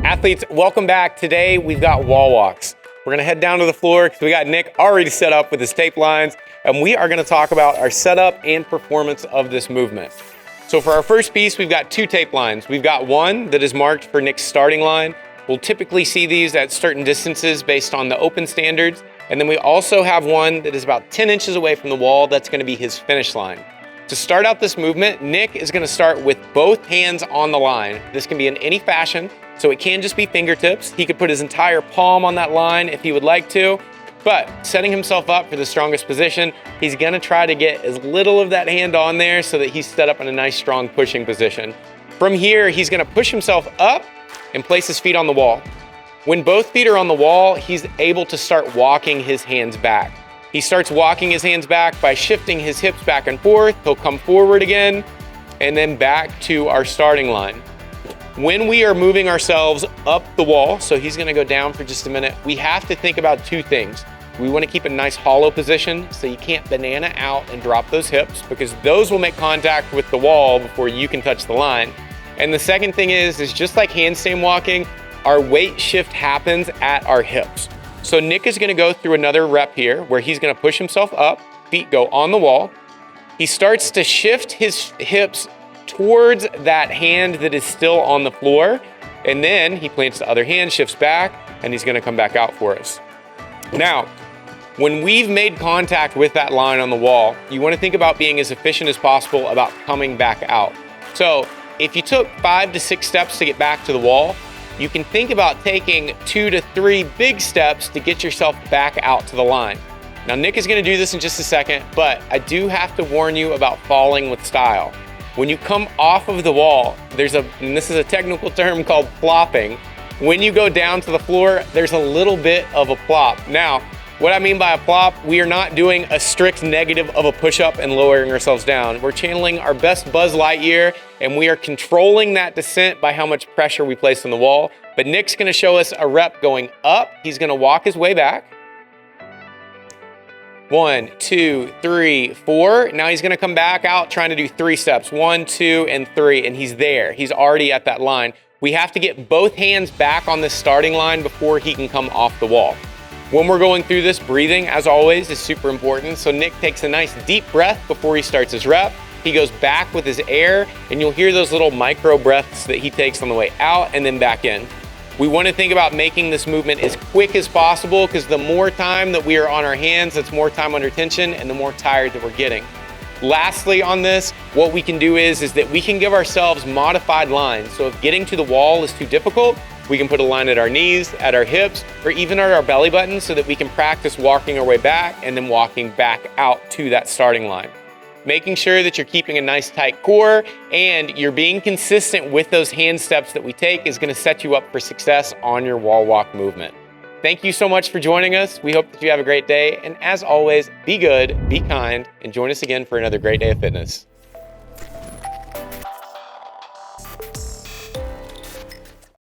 Athletes, welcome back. Today we've got wall walks. We're gonna head down to the floor because we got Nick already set up with his tape lines, and we are gonna talk about our setup and performance of this movement. So for our first piece, we've got two tape lines. We've got one that is marked for Nick's starting line. We'll typically see these at certain distances based on the open standards. And then we also have one that is about 10 inches away from the wall. That's gonna be his finish line. To start out this movement, Nick is gonna start with both hands on the line. This can be in any fashion, so it can just be fingertips. He could put his entire palm on that line if he would like to, but setting himself up for the strongest position, he's gonna try to get as little of that hand on there so that he's set up in a nice, strong pushing position. From here, he's gonna push himself up and place his feet on the wall. When both feet are on the wall, he's able to start walking his hands back. He starts walking his hands back by shifting his hips back and forth. He'll come forward again and then back to our starting line. When we are moving ourselves up the wall, so he's gonna go down for just a minute, we have to think about two things. We wanna keep a nice hollow position so you can't banana out and drop those hips because those will make contact with the wall before you can touch the line. And the second thing is just like handstand walking, our weight shift happens at our hips. So Nick is gonna go through another rep here where he's gonna push himself up, feet go on the wall. He starts to shift his hips towards that hand that is still on the floor. And then he plants the other hand, shifts back, and he's gonna come back out for us. Now, when we've made contact with that line on the wall, you wanna think about being as efficient as possible about coming back out. So if you took 5 to 6 steps to get back to the wall, you can think about taking 2 to 3 big steps to get yourself back out to the line. Now, Nick is gonna do this in just a second, but I do have to warn you about falling with style. When you come off of the wall, and this is a technical term called plopping. When you go down to the floor, there's a little bit of a plop. Now, what I mean by a plop, we are not doing a strict negative of a push-up and lowering ourselves down. We're channeling our best Buzz Lightyear, and we are controlling that descent by how much pressure we place on the wall. But Nick's gonna show us a rep going up. He's gonna walk his way back. 1, 2, 3, 4. Now he's gonna come back out trying to do 3 steps. 1, 2, and 3, and he's there. He's already at that line. We have to get both hands back on the starting line before he can come off the wall. When we're going through this, breathing, as always, is super important. So Nick takes a nice deep breath before he starts his rep. He goes back with his air, and you'll hear those little micro breaths that he takes on the way out and then back in. We want to think about making this movement as quick as possible because the more time that we are on our hands, that's more time under tension and the more tired that we're getting. Lastly on this, what we can do is that we can give ourselves modified lines. So if getting to the wall is too difficult, we can put a line at our knees, at our hips, or even at our belly button so that we can practice walking our way back and then walking back out to that starting line. Making sure that you're keeping a nice tight core and you're being consistent with those hand steps that we take is gonna set you up for success on your wall walk movement. Thank you so much for joining us. We hope that you have a great day. And as always, be good, be kind, and join us again for another great day of fitness.